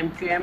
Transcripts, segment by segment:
MQM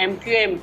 MQM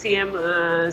CM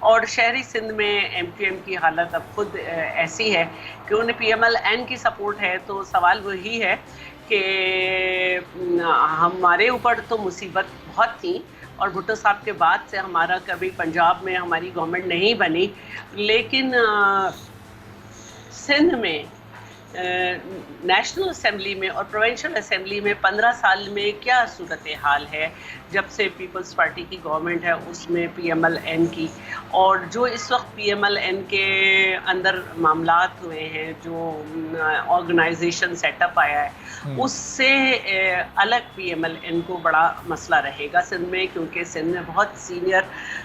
اور شہری سندھ میں ایم کیو ایم کی حالت اب خود ایسی ہے کہ انہیں پی ایم ایل این کی سپورٹ ہے. تو سوال وہی ہے کہ ہمارے اوپر تو مصیبت بہت تھی اور بھٹو صاحب کے بعد سے ہمارا کبھی پنجاب میں ہماری گورنمنٹ نہیں بنی, لیکن سندھ میں نیشنل اسمبلی میں اور پروونشل اسمبلی میں 15 سال میں کیا صورتحال ہے جب سے پیپلز پارٹی کی گورنمنٹ ہے اس میں پی ایم ایل این کی, اور جو اس وقت پی ایم ایل این کے اندر معاملات ہوئے ہیں, جو آرگنائزیشن سیٹ اپ آیا ہے, اس سے الگ پی ایم ایل این کو بڑا مسئلہ رہے گا سندھ میں, کیونکہ سندھ میں بہت سینئر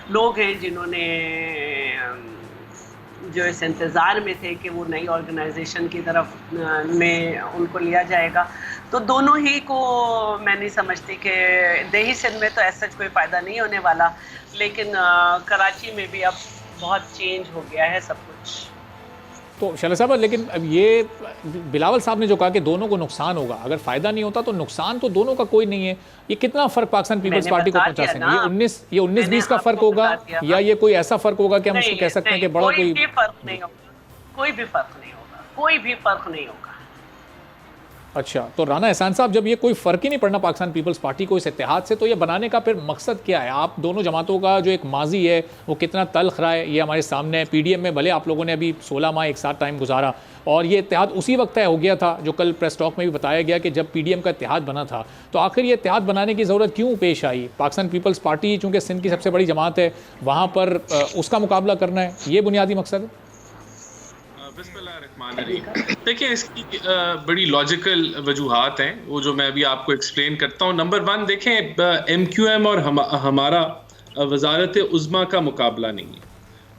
لوگ ہیں جنہوں نے جو اس انتظار میں تھے کہ وہ نئی آرگنائزیشن کی طرف میں ان کو لیا جائے گا. تو دونوں ہی کو میں نہیں سمجھتی کہ دیہی سندھ میں تو ایسا کوئی فائدہ نہیں ہونے والا, لیکن کراچی میں بھی اب بہت چینج ہو گیا ہے سب کچھ. تو شعلہ صاحب, لیکن اب یہ بلاول صاحب نے جو کہا کہ دونوں کو نقصان ہوگا, اگر فائدہ نہیں ہوتا تو نقصان تو دونوں کا کوئی نہیں ہے. یہ کتنا فرق پاکستان پیپلز پارٹی کو پہنچا سکیں گے؟ یہ 19-20 کا فرق ہوگا یا یہ کوئی ایسا فرق ہوگا کہ ہم اس کو کہہ سکتے ہیں کہ بڑا کوئی فرق نہیں ہوگا, کوئی بھی فرق نہیں ہوگا, کوئی بھی فرق نہیں ہوگا. اچھا, تو رانا احسان صاحب, جب یہ کوئی فرق ہی نہیں پڑنا پاکستان پیپلز پارٹی کو اس اتحاد سے, تو یہ بنانے کا پھر مقصد کیا ہے؟ آپ دونوں جماعتوں کا جو ایک ماضی ہے وہ کتنا تلخ رہا ہے یہ ہمارے سامنے ہے. پی ڈی ایم میں بھلے آپ لوگوں نے ابھی 16 ماہ ایک ساتھ ٹائم گزارا اور یہ اتحاد اسی وقت طے ہو گیا تھا جو کل پریس ٹاک میں بھی بتایا گیا کہ جب پی ڈی ایم کا اتحاد بنا تھا, تو آخر یہ اتحاد بنانے کی ضرورت کیوں پیش آئی؟ پاکستان پیپلز پارٹی چونکہ سندھ کی سب سے بڑی جماعت ہے, وہاں پر اس کا مقابلہ کرنا ہے, یہ بنیادی مقصد ہے. بسم اللہ الرحمن الرحیم. دیکھیں, اس کی بڑی لاجیکل وجوہات ہیں, وہ جو میں ابھی آپ کو ایکسپلین کرتا ہوں. نمبر 1, دیکھیں, ایم کیو ایم اور ہمارا وزارت عظمیٰ کا مقابلہ نہیں ہے.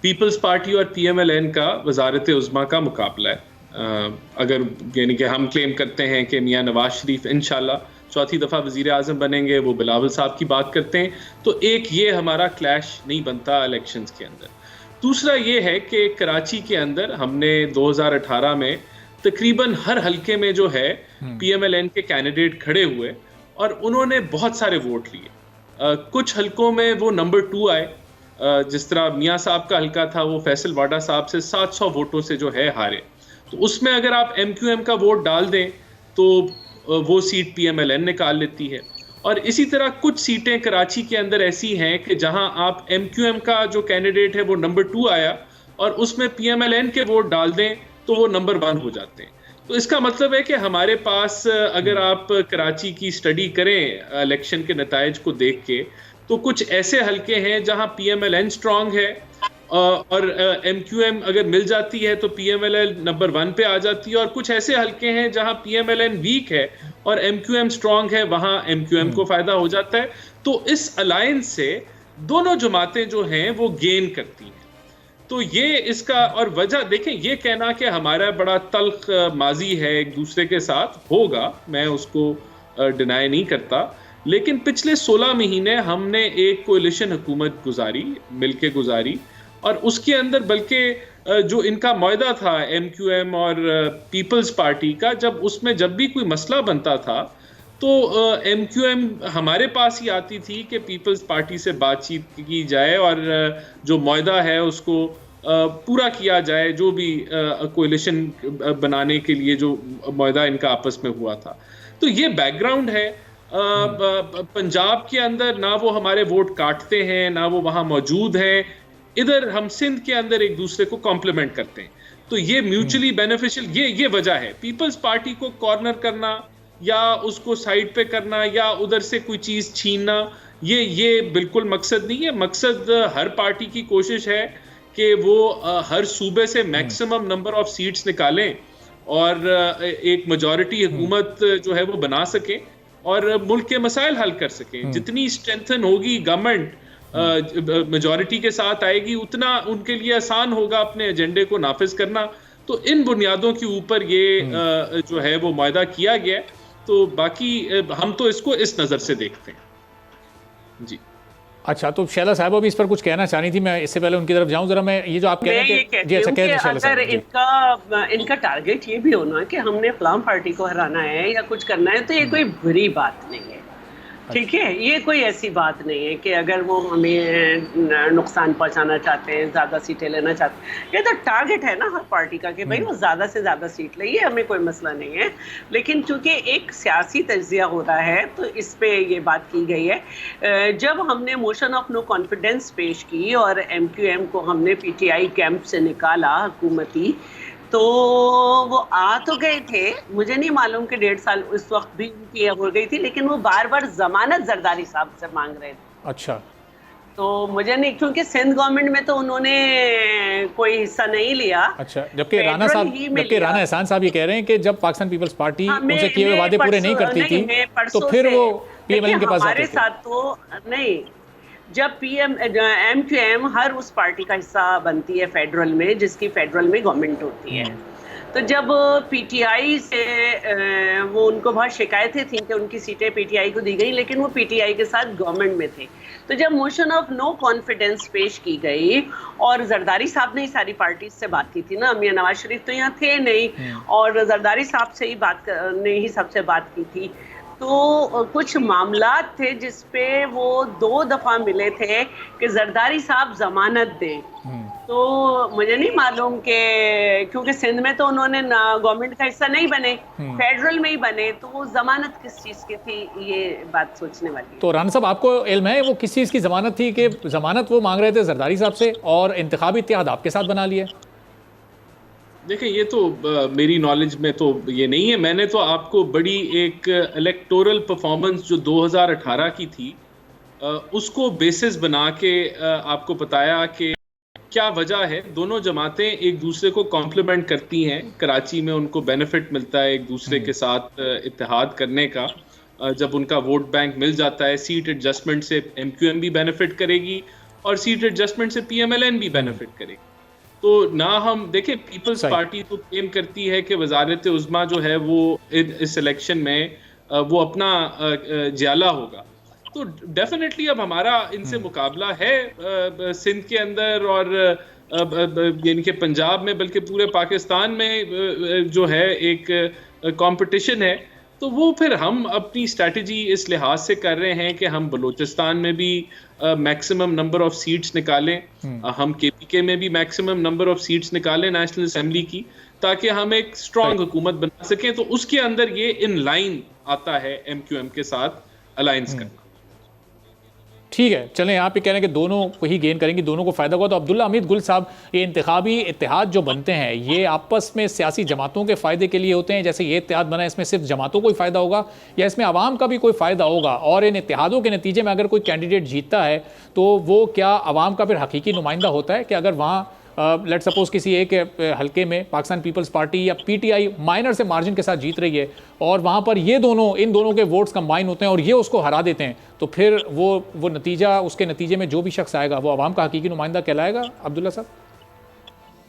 پیپلز پارٹی اور پی ایم ایل این کا وزارت عظمیٰ کا مقابلہ ہے. اگر یعنی کہ ہم کلیم کرتے ہیں کہ میاں نواز شریف انشاءاللہ چوتھی دفعہ وزیر اعظم بنیں گے, وہ بلاول صاحب کی بات کرتے ہیں, تو ایک یہ ہمارا کلیش نہیں بنتا الیکشنز کے اندر. دوسرا یہ ہے کہ کراچی کے اندر ہم نے 2018 میں تقریباً ہر حلقے میں جو ہے پی ایم ایل این کے کینڈیڈیٹ کھڑے ہوئے اور انہوں نے بہت سارے ووٹ لیے. کچھ حلقوں میں وہ نمبر 2 آئے, جس طرح میاں صاحب کا حلقہ تھا وہ فیصل واڈا صاحب سے 700 ووٹوں سے جو ہے ہارے. تو اس میں اگر آپ ایم کیو ایم کا ووٹ ڈال دیں تو وہ seat P M L N نکال لیتی ہے. اور اسی طرح کچھ سیٹیں کراچی کے اندر ایسی ہیں کہ جہاں آپ ایم کیو ایم کا جو کینڈیڈیٹ ہے وہ نمبر 2 آیا اور اس میں پی ایم ایل این کے ووٹ ڈال دیں تو وہ نمبر 1 ہو جاتے ہیں. تو اس کا مطلب ہے کہ ہمارے پاس اگر آپ کراچی کی سٹڈی کریں الیکشن کے نتائج کو دیکھ کے, تو کچھ ایسے حلقے ہیں جہاں P M L N strong ہے اور ایم کیو ایم اگر مل جاتی ہے تو P M L N number 1 پہ آ جاتی ہے, اور کچھ ایسے حلقے ہیں جہاں P M L N weak ہے اور ایم کیو ایم اسٹرانگ ہے, وہاں ایم کیو ایم کو فائدہ ہو جاتا ہے. تو اس الائنس سے دونوں جماعتیں جو ہیں وہ گین کرتی ہیں. تو یہ اس کا اور وجہ دیکھیں, یہ کہنا کہ ہمارا بڑا تلخ ماضی ہے ایک دوسرے کے ساتھ, ہوگا, میں اس کو ڈینائی نہیں کرتا, لیکن پچھلے 16 مہینے ہم نے ایک کولیشن حکومت گزاری, مل کے گزاری, اور اس کے اندر بلکہ جو ان کا معاہدہ تھا ایم کیو ایم اور پیپلز پارٹی کا, جب بھی کوئی مسئلہ بنتا تھا تو ایم کیو ایم ہمارے پاس ہی آتی تھی کہ پیپلز پارٹی سے بات چیت کی جائے اور جو معاہدہ ہے اس کو پورا کیا جائے, جو بھی کولیشن بنانے کے لیے جو معاہدہ ان کا آپس میں ہوا تھا. تو یہ بیک گراؤنڈ ہے. پنجاب کے اندر نہ وہ ہمارے ووٹ کاٹتے ہیں نہ وہ وہاں موجود ہیں, ادھر ہم سندھ کے اندر ایک دوسرے کو کمپلیمنٹ کرتے ہیں. تو یہ میوچلی بینیفیشل, یہ وجہ ہے. پیپلز پارٹی کو کارنر کرنا یا اس کو سائڈ پہ کرنا یا ادھر سے کوئی چیز چھیننا, یہ بالکل مقصد نہیں ہے. مقصد ہر پارٹی کی کوشش ہے کہ وہ ہر صوبے سے میکسیمم نمبر آف سیٹس نکالیں اور ایک میجورٹی حکومت جو ہے وہ بنا سکیں اور ملک کے مسائل حل کر سکیں. جتنی اسٹرینتھن ہوگی گورنمنٹ میجورٹی کے ساتھ آئے گی, اتنا ان کے لیے آسان ہوگا اپنے ایجنڈے کو نافذ کرنا. تو ان بنیادوں کے اوپر یہ جو ہے وہ معاہدہ کیا گیا. تو باقی ہم تو اس کو اس نظر سے دیکھتے ہیں. جی اچھا, تو شیلا صاحبہ بھی اس پر کچھ کہنا چاہنی تھی, میں اس سے پہلے ان کی طرف جاؤں ذرا. میں یہ جو آپ کہہ رہے ہیں کہ جی اچھا کہہ رہے ہیں, اگر ان کا ٹارگیٹ یہ بھی ہونا کہ ہم نے فلاں پارٹی کو ہرانا ہے یا کچھ کرنا ہے, تو یہ کوئی بری بات نہیں ہے. ٹھیک ہے, یہ کوئی ایسی بات نہیں ہے کہ اگر وہ ہمیں نقصان پہنچانا چاہتے ہیں, زیادہ سیٹیں لینا چاہتے ہیں. یہ تو ٹارگٹ ہے نا ہر پارٹی کا کہ بھائی وہ زیادہ سے زیادہ سیٹ لے, یہ ہمیں کوئی مسئلہ نہیں ہے. لیکن چونکہ ایک سیاسی تجزیہ ہو رہا ہے تو اس پہ یہ بات کی گئی ہے. جب ہم نے موشن آف نو کانفیڈنس پیش کی اور ایم کیو ایم کو ہم نے پی ٹی آئی کیمپ سے نکالا حکومتی, تو وہ آ تو گئے تھے, مجھے نہیں معلوم کہ 1.5 سال اس وقت بھی ان کی ہو گئی تھی, لیکن وہ بار بار ضمانت زرداری صاحب سے مانگ رہے تھے. اچھا, تو مجھے نہیں, کیونکہ سندھ گورنمنٹ میں تو انہوں نے کوئی حصہ نہیں لیا. اچھا, جبکہ رانا احسان صاحب یہ کہہ رہے ہیں کہ جب پاکستان پیپلز پارٹی ان سے کیے ہوئے وعدے پورے نہیں کرتی تھی تو پھر وہ پی ایم ایل این کے پاس ہمارے ساتھ تو نہیں. جب ایم کیو ایم ہر اس پارٹی کا حصہ بنتی ہے فیڈرل میں, جس کی فیڈرل میں گورنمنٹ ہوتی ہے, تو جب پی ٹی آئی سے وہ ان کو بہت شکایتیں تھیں کہ ان کی سیٹیں پی ٹی آئی کو دی گئی, لیکن وہ پی ٹی آئی کے ساتھ گورنمنٹ میں تھے. تو جب موشن آف نو کانفیڈنس پیش کی گئی اور زرداری صاحب نے ہی ساری پارٹیز سے بات کی تھی نا, میاں نواز شریف تو یہاں تھے نہیں, اور زرداری صاحب سے ہی سب سے بات کی تھی. تو کچھ معاملات تھے جس پہ وہ 2 دفعہ ملے تھے کہ زرداری صاحب ضمانت دیں. تو مجھے نہیں معلوم کہ کیونکہ سندھ میں تو انہوں نے گورنمنٹ کا حصہ نہیں بنے, فیڈرل میں ہی بنے, تو وہ ضمانت کس چیز کی تھی, یہ بات سوچنے والی ہے. تو رانا صاحب آپ کو علم ہے وہ کس چیز کی ضمانت تھی کہ ضمانت وہ مانگ رہے تھے زرداری صاحب سے اور انتخابی اتحاد آپ کے ساتھ بنا لیا؟ دیکھیں یہ تو میری نالج میں تو یہ نہیں ہے. میں نے تو آپ کو بڑی ایک الیکٹورل پرفارمنس جو 2018 کی تھی اس کو بیسس بنا کے آپ کو بتایا کہ کیا وجہ ہے. دونوں جماعتیں ایک دوسرے کو کمپلیمنٹ کرتی ہیں. کراچی میں ان کو بینیفٹ ملتا ہے ایک دوسرے کے ساتھ اتحاد کرنے کا, جب ان کا ووٹ بینک مل جاتا ہے. سیٹ ایڈجسٹمنٹ سے ایم کیو ایم بھی بینیفٹ کرے گی اور سیٹ ایڈجسٹمنٹ سے پی ایم ایل این بھی بینیفٹ کرے گی. تو نہ ہم دیکھیں پیپلز پارٹی تو کلیم کرتی ہے کہ وزارت عظمیٰ جو ہے وہ اس الیکشن میں وہ اپنا جیالہ ہوگا. تو ڈیفینیٹلی اب ہمارا ان سے مقابلہ ہے سندھ کے اندر اور یعنی کہ پنجاب میں, بلکہ پورے پاکستان میں جو ہے ایک کمپٹیشن ہے. تو وہ پھر ہم اپنی اسٹریٹجی اس لحاظ سے کر رہے ہیں کہ ہم بلوچستان میں بھی میکسیمم نمبر آف سیٹس نکالیں, ہم کے پی کے میں بھی میکسیمم نمبر آف سیٹس نکالیں نیشنل اسمبلی کی, تاکہ ہم ایک اسٹرانگ حکومت بنا سکیں. تو اس کے اندر یہ ان لائن آتا ہے ایم کیو ایم کے ساتھ الائنس کرنا. ٹھیک ہے, چلیں آپ یہ کہہ رہے ہیں کہ دونوں وہی گین کریں گی, دونوں کو فائدہ ہوگا. تو عبداللہ حمید گل صاحب, یہ انتخابی اتحاد جو بنتے ہیں یہ آپس میں سیاسی جماعتوں کے فائدے کے لیے ہوتے ہیں؟ جیسے یہ اتحاد بنا ہے اس میں صرف جماعتوں کو ہی فائدہ ہوگا یا اس میں عوام کا بھی کوئی فائدہ ہوگا؟ اور ان اتحادوں کے نتیجے میں اگر کوئی کینڈیڈیٹ جیتتا ہے تو وہ کیا عوام کا پھر حقیقی نمائندہ ہوتا ہے کہ اگر وہاں لیٹ سپوز کسی ایک حلقے میں پاکستان پیپلز پارٹی یا پی ٹی آئی مائنر سے مارجن کے ساتھ جیت رہی ہے اور وہاں پر ان دونوں کے ووٹس کمبائن ہوتے ہیں اور یہ اس کو ہرا دیتے ہیں, تو پھر وہ نتیجہ, اس کے نتیجے میں جو بھی شخص آئے گا وہ عوام کا حقیقی نمائندہ کہلائے گا؟ عبداللہ صاحب.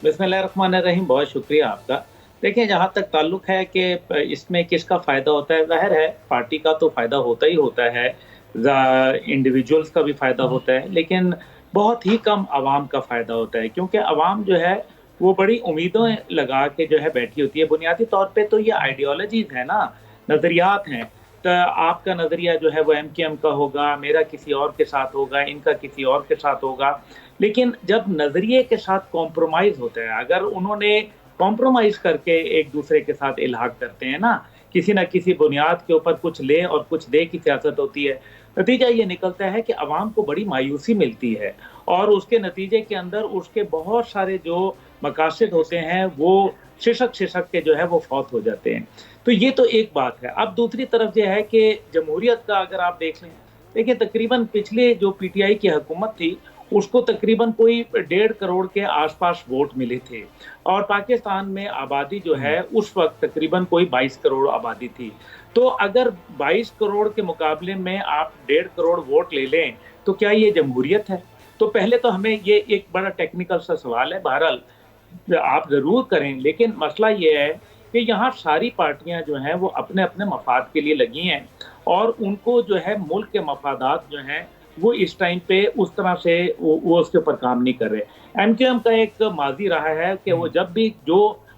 بسم اللہ الرحمن الرحیم, بہت شکریہ آپ کا. دیکھیں جہاں تک تعلق ہے کہ اس میں کس کا فائدہ ہوتا ہے, ظاہر ہے پارٹی کا تو فائدہ ہوتا ہی ہوتا ہے, انڈیویجولز کا بھی فائدہ ہوتا ہے, لیکن بہت ہی کم عوام کا فائدہ ہوتا ہے, کیونکہ عوام جو ہے وہ بڑی امیدوں لگا کے جو ہے بیٹھی ہوتی ہے. بنیادی طور پہ تو یہ آئیڈیالوجیز ہیں نا, نظریات ہیں. تو آپ کا نظریہ جو ہے وہ ایم کیو ایم کا ہوگا, میرا کسی اور کے ساتھ ہوگا, ان کا کسی اور کے ساتھ ہوگا. لیکن جب نظریے کے ساتھ کمپرومائز ہوتا ہے, اگر انہوں نے کمپرومائز کر کے ایک دوسرے کے ساتھ الحاق کرتے ہیں نا, کسی نہ کسی بنیاد کے اوپر کچھ لے اور کچھ دے کی سیاست ہوتی ہے, نتیجہ یہ نکلتا ہے کہ عوام کو بڑی مایوسی ملتی ہے اور اس کے نتیجے کے اندر اس کے بہت سارے جو مقاصد ہوتے ہیں وہ ششک کے جو ہے وہ فوت ہو جاتے ہیں. تو یہ تو ایک بات ہے. اب دوسری طرف یہ ہے کہ جمہوریت کا اگر آپ دیکھ لیں, دیکھیں تقریباً پچھلے جو پی ٹی آئی کی حکومت تھی اس کو تقریباً کوئی 1.5 کروڑ کے آس پاس ووٹ ملے تھے, اور پاکستان میں آبادی جو ہے اس وقت تقریباً کوئی 22 کروڑ آبادی تھی. تو اگر 22 کروڑ کے مقابلے میں آپ 1.5 کروڑ ووٹ لے لیں تو کیا یہ جمہوریت ہے؟ تو پہلے تو ہمیں یہ ایک بڑا ٹیکنیکل سا سوال ہے. بہرحال آپ ضرور کریں, لیکن مسئلہ یہ ہے کہ یہاں ساری پارٹیاں جو ہیں وہ اپنے اپنے مفاد کے لیے لگی ہیں, اور ان کو جو ہے ملک کے مفادات جو ہیں وہ اس ٹائم پہ اس طرح سے وہ اس کے اوپر کام نہیں کر رہے. ایم کیو ایم کا ایک ماضی رہا ہے کہ وہ جب بھی جو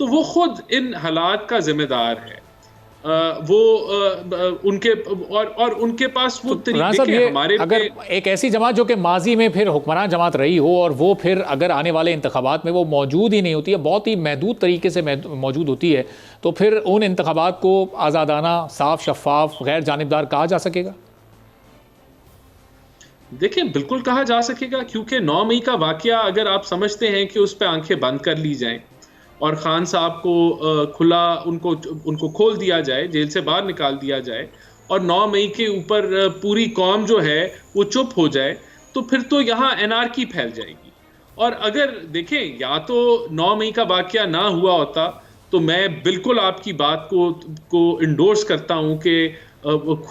تو وہ خود ان حالات کا ذمہ دار ہے. وہ ان کے اور ان کے پاس وہ طریقے ہمارے اگر ایک ایسی جماعت جو کہ ماضی میں پھر حکمران جماعت رہی ہو اور وہ پھر اگر آنے والے انتخابات میں وہ موجود ہی نہیں ہوتی ہے, بہت ہی محدود طریقے سے موجود ہوتی ہے, تو پھر ان انتخابات کو آزادانہ, صاف, شفاف, غیر جانبدار کہا جا سکے گا؟ دیکھیں بالکل کہا جا سکے گا, کیونکہ 9 مئی کا واقعہ اگر آپ سمجھتے ہیں کہ اس پہ آنکھیں بند کر لی جائیں اور خان صاحب کو کھلا ان کو کھول دیا جائے, جیل سے باہر نکال دیا جائے, اور 9 مئی کے اوپر پوری قوم جو ہے وہ چپ ہو جائے, تو پھر تو یہاں انارکی پھیل جائے گی. اور اگر دیکھیں یا تو 9 مئی کا واقعہ نہ ہوا ہوتا تو میں بالکل آپ کی بات کو انڈورس کرتا ہوں کہ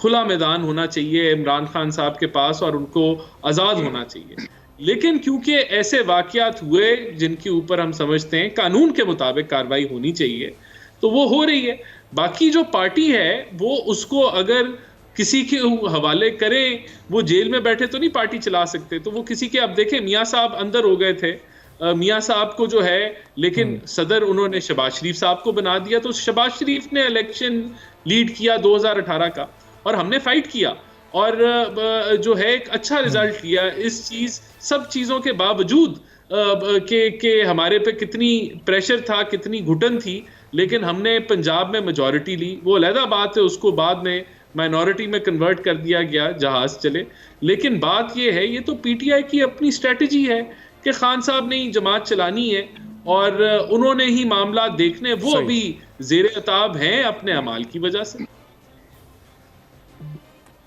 کھلا میدان ہونا چاہیے عمران خان صاحب کے پاس اور ان کو آزاد ہونا چاہیے. لیکن کیونکہ ایسے واقعات ہوئے جن کے اوپر ہم سمجھتے ہیں قانون کے مطابق کارروائی ہونی چاہیے, تو وہ ہو رہی ہے. باقی جو پارٹی ہے وہ اس کو اگر کسی کے حوالے کریں, وہ جیل میں بیٹھے تو نہیں پارٹی چلا سکتے, تو وہ کسی کے, اب دیکھیں میاں صاحب اندر ہو گئے تھے, میاں صاحب کو جو ہے, لیکن صدر انہوں نے شہباز شریف صاحب کو بنا دیا, تو شہباز شریف نے الیکشن لیڈ کیا 2018 کا, اور ہم نے فائٹ کیا اور جو ہے ایک اچھا رزلٹ لیا. سب چیزوں کے باوجود کہ ہمارے پہ کتنی پریشر تھا, کتنی گھٹن تھی, لیکن ہم نے پنجاب میں میجورٹی لی. وہ علیحدہ بات ہے, اس کو بعد میں مائنورٹی میں کنورٹ کر دیا گیا, جہاز چلے. لیکن بات یہ ہے, یہ تو پی ٹی آئی کی اپنی اسٹریٹجی ہے کہ خان صاحب نے ہی جماعت چلانی ہے اور انہوں نے ہی معاملات دیکھنے, وہ ابھی زیر عتاب ہیں اپنے اعمال کی وجہ سے.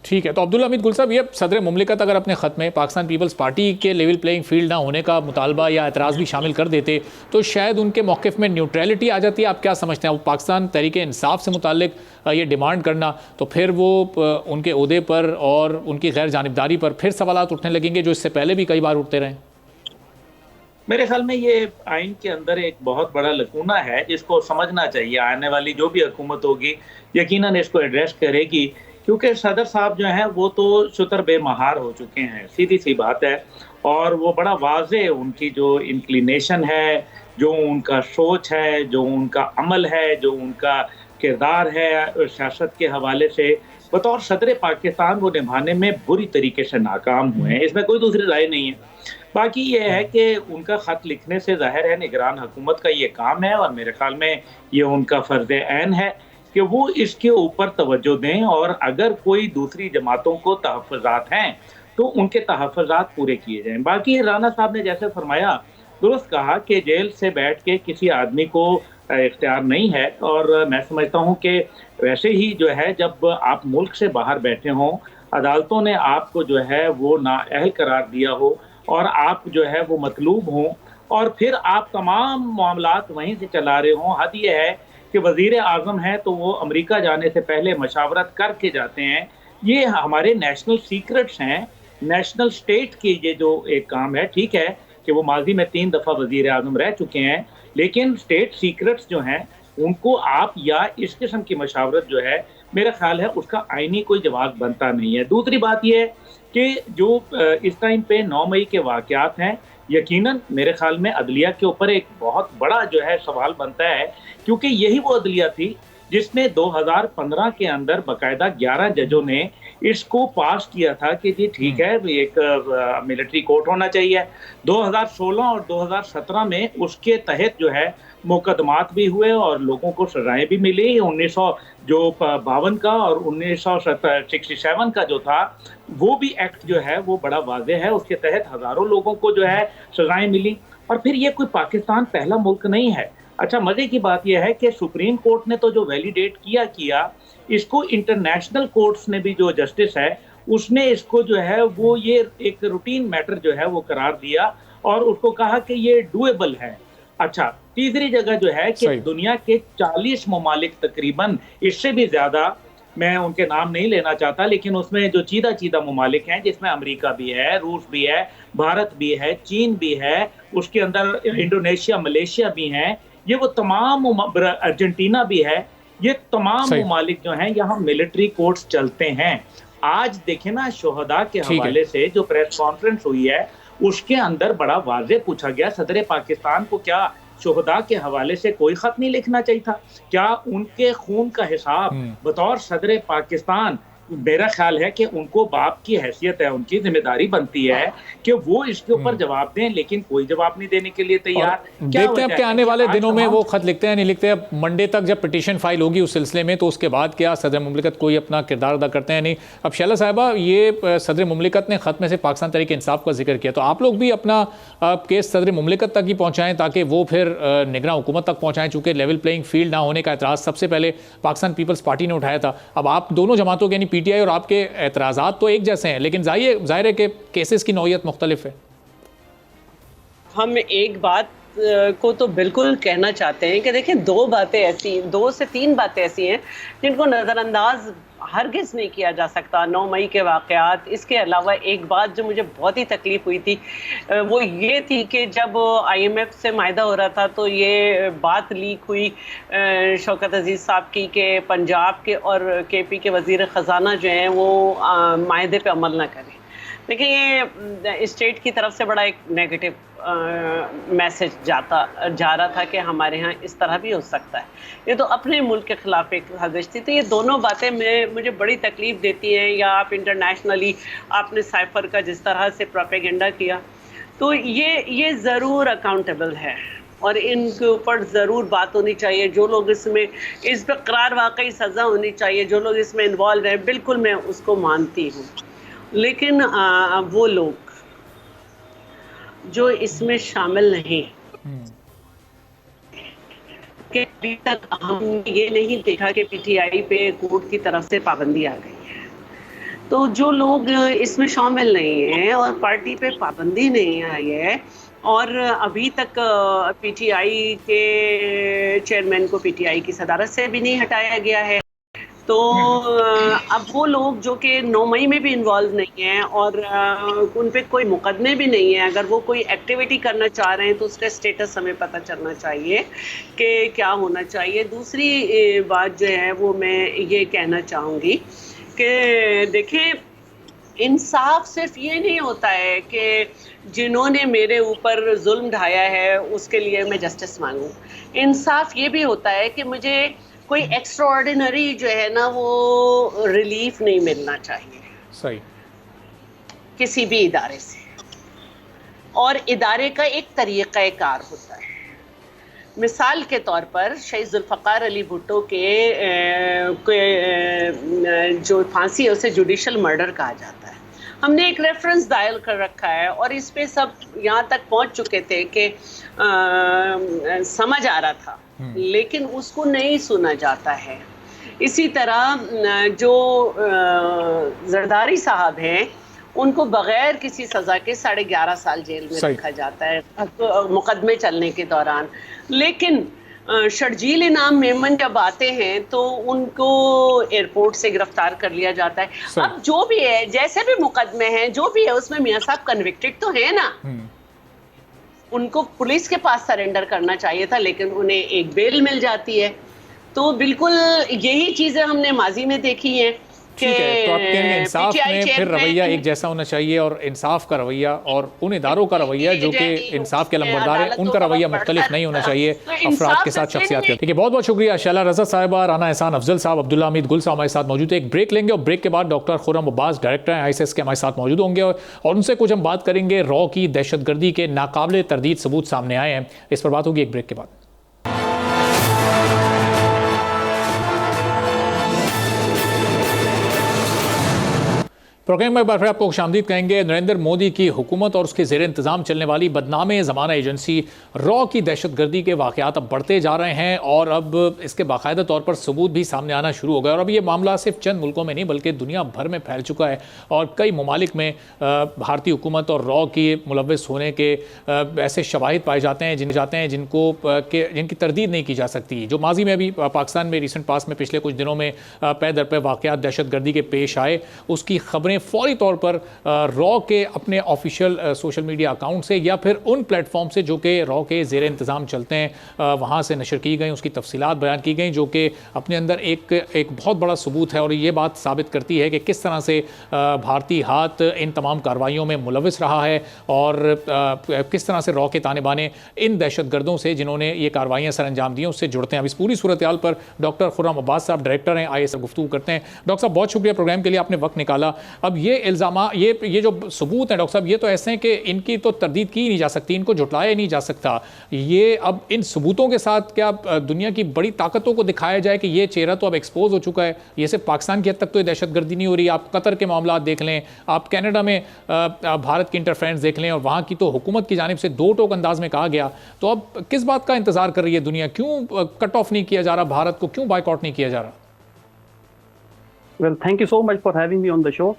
ٹھیک ہے, تو عبدالحمید گل صاحب, یہ صدر مملکت اگر اپنے خط میں پاکستان پیپلز پارٹی کے لیول پلینگ فیلڈ نہ ہونے کا مطالبہ یا اعتراض بھی شامل کر دیتے تو شاید ان کے موقف میں نیوٹریلٹی آ جاتی ہے. آپ کیا سمجھتے ہیں, وہ پاکستان تحریک انصاف سے متعلق یہ ڈیمانڈ کرنا, تو پھر وہ ان کے عہدے پر اور ان کی غیر جانبداری پر پھر سوالات اٹھنے لگیں گے جو اس سے پہلے بھی کئی بار اٹھتے رہے؟ میرے خیال میں یہ آئین کے اندر ایک بہت بڑا لکونہ ہے جس کو سمجھنا چاہیے. آنے والی جو بھی حکومت ہوگی یقیناً اس کو ایڈریس کرے گی, کیونکہ صدر صاحب جو ہیں وہ تو شتر بے مہار ہو چکے ہیں, سیدھی سی بات ہے. اور وہ بڑا واضح ان کی جو انکلینیشن ہے, جو ان کا سوچ ہے, جو ان کا عمل ہے, جو ان کا کردار ہے سیاست کے حوالے سے, بطور صدر پاکستان وہ نبھانے میں بری طریقے سے ناکام ہوئے ہیں. اس میں کوئی دوسری رائے نہیں ہے. باقی یہ ہے کہ ان کا خط لکھنے سے ظاہر ہے نگران حکومت کا یہ کام ہے, اور میرے خیال میں یہ ان کا فرض عین ہے کہ وہ اس کے اوپر توجہ دیں, اور اگر کوئی دوسری جماعتوں کو تحفظات ہیں تو ان کے تحفظات پورے کیے جائیں. باقی رانا صاحب نے جیسے فرمایا, درست کہا کہ جیل سے بیٹھ کے کسی آدمی کو اختیار نہیں ہے, اور میں سمجھتا ہوں کہ ویسے ہی جو ہے جب آپ ملک سے باہر بیٹھے ہوں, عدالتوں نے آپ کو جو ہے وہ نااہل قرار دیا ہو اور آپ جو ہے وہ مطلوب ہوں, اور پھر آپ تمام معاملات وہیں سے چلا رہے ہوں. حد یہ ہے کہ وزیر اعظم ہیں تو وہ امریکہ جانے سے پہلے مشاورت کر کے جاتے ہیں. یہ ہمارے نیشنل سیکرٹس ہیں, نیشنل سٹیٹ کی یہ جو ایک کام ہے. ٹھیک ہے کہ وہ ماضی میں 3 دفعہ وزیر اعظم رہ چکے ہیں, لیکن سٹیٹ سیکرٹس جو ہیں ان کو آپ یا اس قسم کی مشاورت جو ہے میرا خیال ہے اس کا آئینی کوئی جواز بنتا نہیں ہے. دوسری بات یہ ہے کہ جو اس ٹائم پہ 9 مئی کے واقعات ہیں, یقیناً میرے خیال میں عدلیہ کے اوپر ایک بہت بڑا جو ہے سوال بنتا ہے, کیونکہ یہی وہ عدلیہ تھی جس نے 2015 کے اندر باقاعدہ 11 ججوں نے اس کو پاس کیا تھا کہ جی ٹھیک ہے ایک ملٹری کورٹ ہونا چاہیے. 2016 اور 2017 میں اس کے تحت جو ہے مقدمات بھی ہوئے اور لوگوں کو سزائیں بھی ملی. 1952 کا اور 1967 کا جو تھا وہ بھی ایکٹ جو ہے وہ بڑا واضح ہے, اس کے تحت ہزاروں لوگوں کو جو ہے سزائیں ملی. اور پھر یہ کوئی پاکستان پہلا ملک نہیں ہے. اچھا مزے کی بات یہ ہے کہ سپریم کورٹ نے تو جو ویلیڈیٹ کیا اس کو انٹرنیشنل کورٹس نے بھی جو جسٹس ہے اس نے اس کو جو ہے وہ یہ ایک روٹین میٹر جو ہے وہ قرار دیا اور اس کو کہا کہ یہ ڈویبل ہے. اچھا تیسری جگہ جو ہے کہ دنیا کے 40 ممالک تقریباً, اس سے بھی زیادہ میں ان کے نام نہیں لینا چاہتا, لیکن اس میں جو چیدہ ممالک ہیں جس میں امریکہ بھی ہے, روس بھی ہے, بھارت بھی ہے, چین بھی ہے, اس کے اندر انڈونیشیا, ملیشیا بھی ہیں, یہ وہ تمام ارجنٹینا بھی ہے, یہ تمام ممالک جو ہیں یہاں ملٹری کورٹس چلتے ہیں. آج دیکھیں نا شہداء کے حوالے سے جو پریس کانفرنس ہوئی ہے اس کے اندر بڑا واضح پوچھا گیا صدر پاکستان کو کیا شہداء کے حوالے سے کوئی خط نہیں لکھنا چاہیے تھا؟ کیا ان کے خون کا حساب بطور صدر پاکستان، میرا خیال ہے کہ ان کو باپ کی حیثیت ہے، ان کی ذمہ داری بنتی ہے کہ وہ اس کے اوپر جواب دیں، لیکن کوئی جواب نہیں دینے کے لیے تیار۔ دیکھتے ہیں اب کہ آنے والے دنوں میں وہ خط لکھتے ہیں نہیں لکھتے۔ اب منڈے تک جب پٹیشن فائل ہوگی اس سلسلے میں تو اس کے بعد کیا صدر مملکت کوئی اپنا کردار ادا کرتے ہیں نہیں۔ اب شیلا صاحبہ، یہ صدر مملکت نے خط میں سے پاکستان تحریک انصاف کا ذکر کیا، تو آپ لوگ بھی اپنا کیس صدر مملکت تک ہی پہنچائیں تاکہ وہ پھر نگراں حکومت تک پہنچائیں، چونکہ لیول پلینگ فیلڈ نہ ہونے کا اعتراض سب سے پہلے پاکستان پیپلز پارٹی نے اٹھایا تھا۔ اب آپ دونوں جماعتوں کے یعنی پی ٹی آئی اور آپ کے اعتراضات تو ایک جیسے ہیں، لیکن ظاہر ہے کہ کیسز کی نوعیت مختلف ہے۔ ہم ایک بات کو تو بالکل کہنا چاہتے ہیں کہ دیکھیں، دو سے تین باتیں ایسی ہیں جن کو نظر انداز ہرگز نہیں کیا جا سکتا۔ 9 مئی کے واقعات، اس کے علاوہ ایک بات جو مجھے بہت ہی تکلیف ہوئی تھی وہ یہ تھی کہ جب آئی ایم ایف سے معاہدہ ہو رہا تھا تو یہ بات لیک ہوئی شوکت عزیز صاحب کی کہ پنجاب کے اور کے پی کے وزیر خزانہ جو ہیں وہ معاہدے پہ عمل نہ کریں۔ دیکھیں، یہ اسٹیٹ کی طرف سے بڑا ایک نیگیٹو میسج جا رہا تھا کہ ہمارے ہاں اس طرح بھی ہو سکتا ہے۔ یہ تو اپنے ملک کے خلاف ایک سازش تھی۔ تو یہ دونوں باتیں مجھے بڑی تکلیف دیتی ہیں۔ یا آپ انٹرنیشنلی آپ نے سائفر کا جس طرح سے پروپیگنڈا کیا، تو یہ ضرور اکاؤنٹیبل ہے اور ان کے اوپر ضرور بات ہونی چاہیے۔ جو لوگ اس پہ قرار واقعی سزا ہونی چاہیے، جو لوگ اس میں انوالو ہیں، بالکل میں اس کو مانتی ہوں۔ لیکن وہ لوگ جو اس میں شامل نہیں، کہ ابھی تک ہم نے یہ نہیں دیکھا کہ پی ٹی آئی پہ کورٹ کی طرف سے پابندی آ گئی ہے، تو جو لوگ اس میں شامل نہیں ہیں اور پارٹی پہ پابندی نہیں آئی ہے اور ابھی تک پی ٹی آئی کے چیئرمین کو پی ٹی آئی کی صدارت سے بھی نہیں ہٹایا گیا ہے، تو اب وہ لوگ جو کہ 9 مئی میں بھی انوالو نہیں ہیں اور ان پہ کوئی مقدمے بھی نہیں ہیں، اگر وہ کوئی ایکٹیویٹی کرنا چاہ رہے ہیں تو اس کا اسٹیٹس ہمیں پتہ چلنا چاہیے کہ کیا ہونا چاہیے۔ دوسری بات جو ہے وہ میں یہ کہنا چاہوں گی کہ دیکھیں، انصاف صرف یہ نہیں ہوتا ہے کہ جنہوں نے میرے اوپر ظلم ڈھایا ہے اس کے لیے میں جسٹس مانگوں۔ انصاف یہ بھی ہوتا ہے کہ مجھے کوئی ایکسٹرا آرڈینری جو ہے نا وہ ریلیف نہیں ملنا چاہیے صحیح کسی بھی ادارے سے، اور ادارے کا ایک طریقہ کار ہوتا ہے۔ مثال کے طور پر شہید ذوالفقار علی بھٹو کے جو پھانسی ہے اسے جوڈیشل مرڈر کہا جاتا ہے۔ ہم نے ایک ریفرنس دائر کر رکھا ہے اور اس پہ سب یہاں تک پہنچ چکے تھے کہ سمجھ آ رہا تھا، لیکن اس کو نہیں سنا جاتا ہے۔ اسی طرح جو زرداری صاحب ہیں ان کو بغیر کسی سزا کے 11.5 سال جیل میں رکھا جاتا ہے مقدمے چلنے کے دوران، لیکن شرجیل انعام میمن جب آتے ہیں تو ان کو ایئرپورٹ سے گرفتار کر لیا جاتا ہے۔ اب جو بھی ہے، جیسے بھی مقدمے ہیں، جو بھی ہے، اس میں میاں صاحب کنوکٹڈ تو ہیں نا، ان کو پولیس کے پاس سرنڈر کرنا چاہیے تھا، لیکن انہیں ایک بیل مل جاتی ہے۔ تو بالکل یہی چیزیں ہم نے ماضی میں دیکھی ہیں۔ ٹھیک ہے، تو آپ کہیں گے انصاف میں پھر رویہ ایک جیسا ہونا چاہیے، اور انصاف کا رویہ اور ان اداروں کا رویہ جو کہ انصاف کے علمبردار ہیں ان کا رویہ مختلف نہیں ہونا چاہیے افراد کے ساتھ، شخصیات کے۔ ٹھیک ہے، بہت بہت شکریہ شیلا رضا صاحبہ، رانا احسان افضل صاحب، عبداللہ حمید گل صاحب ہمارے ساتھ موجود ہیں۔ ایک بریک لیں گے اور بریک کے بعد ڈاکٹر خرم عباس ڈائریکٹر ہیں ISS کے ہمارے ساتھ موجود ہوں گے اور ان سے کچھ ہم بات کریں گے رو کی دہشت گردی کے ناقابل تردید ثبوت سامنے آئے ہیں، اس پر بات ہوگی ایک بریک کے بعد۔ پروگرام میں بار پھر آپ کو خوش آمدید کہیں گے۔ نریندر مودی کی حکومت اور اس کے زیر انتظام چلنے والی بدنام زمانہ ایجنسی رو کی دہشت گردی کے واقعات اب بڑھتے جا رہے ہیں اور اب اس کے باقاعدہ طور پر ثبوت بھی سامنے آنا شروع ہو گئے، اور اب یہ معاملہ صرف چند ملکوں میں نہیں بلکہ دنیا بھر میں پھیل چکا ہے، اور کئی ممالک میں بھارتی حکومت اور رو کی ملوث ہونے کے ایسے شواہد پائے جاتے ہیں جن کی تردید نہیں کی جا سکتی، جو ماضی میں بھی پاکستان میں ریسنٹ پاس میں پچھلے کچھ دنوں میں پے در پے واقعات دہشت گردی کے پیش آئے، اس کی خبریں نے فوری طور پر را کے اپنے آفیشیل سوشل میڈیا اکاؤنٹ سے یا پھر ان پلیٹ فارم سے جو کہ را کے زیر انتظام چلتے ہیں وہاں سے نشر کی گئیں، اس کی تفصیلات بیان کی گئیں، جو کہ اپنے اندر ایک بہت بڑا ثبوت ہے اور یہ بات ثابت کرتی ہے کہ کس طرح سے بھارتی ہاتھ ان تمام کارروائیوں میں ملوث رہا ہے اور کس طرح سے را کے تانے بانے ان دہشت گردوں سے جنہوں نے یہ کارروائیاں سر انجام دی ہیں اس سے جڑتے ہیں۔ اب اس پوری صورتحال پر ڈاکٹر خرم عباس صاحب ڈائریکٹر ہیں IAS سے گفتگو کرتے ہیں۔ ڈاکٹر صاحب بہت شکریہ پروگرام کے لیے، آپ نے وقت نکالا۔ اب یہ الزامات، یہ جو ثبوت ہیں ڈاکٹر صاحب، یہ تو ایسے ہیں کہ ان کی تو تردید کی نہیں جا سکتی، ان کو جھٹلایا نہیں جا سکتا۔ یہ اب ان ثبوتوں کے ساتھ کیا دنیا کی بڑی طاقتوں کو دکھایا جائے کہ یہ چہرہ تو اب ایکسپوز ہو چکا ہے، یہ صرف پاکستان کی حد تک تو یہ دہشت گردی نہیں ہو رہی، آپ قطر کے معاملات دیکھ لیں، آپ کینیڈا میں بھارت کی انٹرفیرنس دیکھ لیں اور وہاں کی تو حکومت کی جانب سے دو ٹوک انداز میں کہا گیا، تو اب کس بات کا انتظار کر رہی ہے دنیا؟ کیوں کٹ آف نہیں کیا جا رہا بھارت کو، کیوں بائیک آؤٹ نہیں کیا جا رہا؟ Well thank you so much for having me on the show.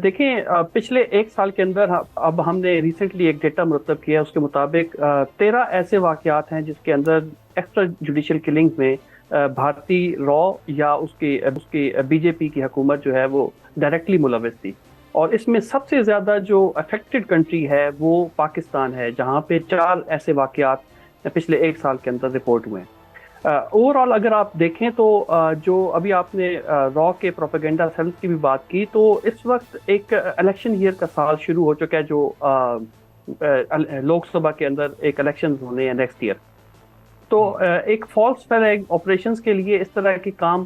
دیکھیں پچھلے ایک سال کے اندر اب ہم نے ریسنٹلی ایک ڈیٹا مرتب کیا ہے، اس کے مطابق 13 ایسے واقعات ہیں جس کے اندر ایکسٹرا جوڈیشل کلنگ میں بھارتی را یا اس کی BJP کی حکومت جو ہے وہ ڈائریکٹلی ملوث تھی، اور اس میں سب سے زیادہ جو افیکٹڈ کنٹری ہے وہ پاکستان ہے، جہاں پہ 4 ایسے واقعات پچھلے ایک سال کے اندر رپورٹ ہوئے ہیں۔ اوور آل اگر آپ دیکھیں تو جو ابھی آپ نے را کے پروپیگنڈا سیلز کی بھی بات کی، تو اس وقت ایک الیکشن ایئر کا سال شروع ہو چکا ہے، جو لوک سبھا کے اندر ایک الیکشن ہونے ہیں نیکسٹ ایئر۔ تو ایک فالس فلیگ آپریشنز کے لیے اس طرح کے کام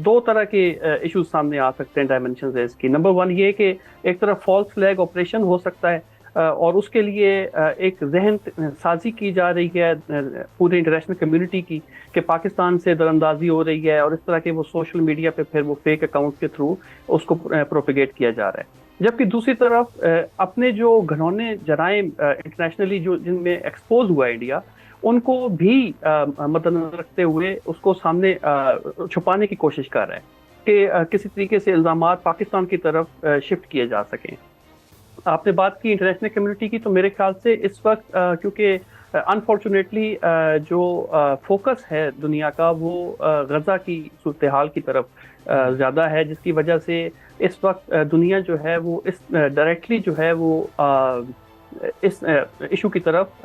2 طرح کے ایشوز سامنے آ سکتے ہیں، ڈائمینشنز ہے اس کی۔ نمبر 1 یہ کہ ایک طرف فالس فلیگ آپریشن ہو سکتا ہے اور اس کے لیے ایک ذہن سازی کی جا رہی ہے پوری انٹرنیشنل کمیونٹی کی کہ پاکستان سے دراندازی ہو رہی ہے، اور اس طرح کے وہ سوشل میڈیا پہ پھر وہ فیک اکاؤنٹ کے تھرو اس کو پروپیگیٹ کیا جا رہا ہے۔ جبکہ دوسری طرف اپنے جو گھنونے جرائم انٹرنیشنلی جن میں ایکسپوز ہوا ہے انڈیا، ان کو بھی مد نظر رکھتے ہوئے اس کو سامنے چھپانے کی کوشش کر رہا ہے کہ کسی طریقے سے الزامات پاکستان کی طرف شفٹ کیے جا سکیں۔ آپ نے بات کی انٹرنیشنل کمیونٹی کی، تو میرے خیال سے اس وقت کیونکہ انفارچونیٹلی جو فوکس ہے دنیا کا وہ غزہ کی صورتحال کی طرف زیادہ ہے، جس کی وجہ سے اس وقت دنیا جو ہے وہ اس ڈائریکٹلی جو ہے وہ اس ایشو کی طرف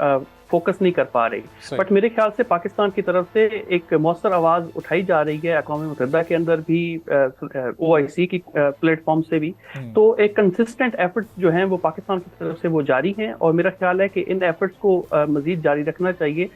فوکس نہیں کر پا رہی۔ بٹ میرے خیال سے پاکستان کی طرف سے ایک مؤثر آواز اٹھائی جا رہی ہے، اقوام متحدہ کے اندر بھی، OIC کی پلیٹ فارم سے بھی۔ تو ایک کنسسٹنٹ ایفرٹس جو ہیں وہ پاکستان کی طرف سے وہ جاری ہیں، اور میرا خیال ہے کہ ان ایفرٹس کو مزید جاری رکھنا چاہیے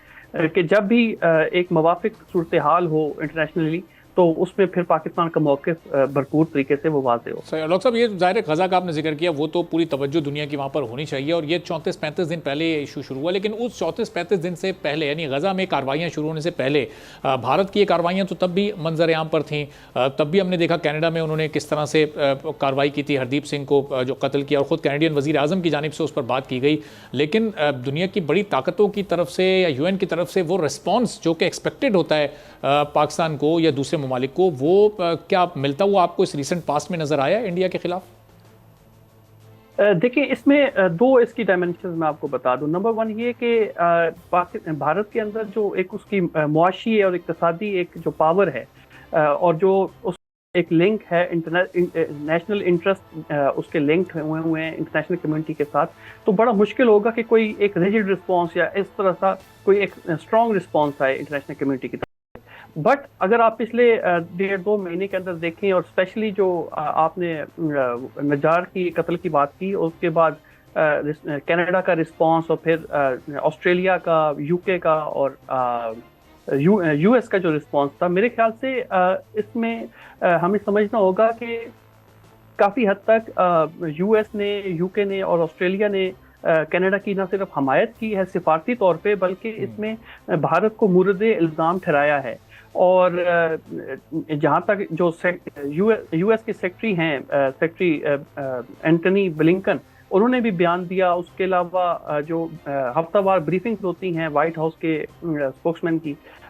کہ جب بھی ایک موافق صورتحال ہو انٹرنیشنلی تو اس میں پھر پاکستان کا موقف بھرپور طریقے سے وہ واضح ہو۔ ڈاکٹر صاحب، یہ ظاہر غزہ کا آپ نے ذکر کیا، وہ تو پوری توجہ دنیا کی وہاں پر ہونی چاہیے، اور یہ 34-35 دن پہلے یہ ایشو شروع ہوا، لیکن اس 34-35 دن سے پہلے یعنی غزہ میں کارروائیاں شروع ہونے سے پہلے بھارت کی یہ کارروائیاں تو تب بھی منظر عام پر تھیں، تب بھی ہم نے دیکھا کینیڈا میں انہوں نے کس طرح سے کارروائی کی تھی، ہردیپ سنگھ کو جو قتل کیا، اور خود کینیڈین وزیر اعظم کی جانب سے اس پر بات کی گئی، لیکن دنیا کی بڑی طاقتوں کی طرف سے یا UN کی طرف سے وہ رسپانس جو کہ ایکسپیکٹڈ ہوتا ہے پاکستان کو یا دوسرے ممالک کو، وہ کیا ملتا ہوا آپ کو اس ریسنٹ پاسٹ میں نظر آیا انڈیا کے خلاف؟ دیکھیں اس میں 2 اس کی ڈائمینشنز میں آپ کو بتا دوں۔ نمبر 1 یہ کہ بھارت کے اندر جو ایک اس کی معاشی اور اقتصادی ایک جو پاور ہے اور جو اس ایک لنک ہے نیشنل انٹرسٹ اس کے لنک ہوئے ہیں انٹرنیشنل کمیونٹی کے ساتھ، تو بڑا مشکل ہوگا کہ کوئی ایک ریجڈ رسپانس یا اس طرح سا کوئی ایک اسٹرانگ رسپانس آئے انٹرنیشنل کمیونٹی کی طرف۔ بٹ اگر آپ پچھلے 1.5-2 مہینے کے اندر دیکھیں، اور اسپیشلی جو آپ نے نجار کی قتل کی بات کی، اس کے بعد کینیڈا کا رسپانس، اور پھر آسٹریلیا کا، UK کا اور US کا جو رسپانس تھا، میرے خیال سے اس میں ہمیں سمجھنا ہوگا کہ کافی حد تک US نے، UK نے اور آسٹریلیا نے کینیڈا کی نہ صرف حمایت کی ہے سفارتی طور پہ، بلکہ اس میں بھارت کو مورد الزام ٹھہرایا ہے۔ اور جہاں تک جو US کے سیکرٹری ہیں، سیکرٹری اینٹنی بلنکن، انہوں نے بھی بیان دیا۔ اس کے علاوہ جو ہفتہ وار بریفنگز ہوتی ہیں وائٹ ہاؤس کے اسپوکس مین کی،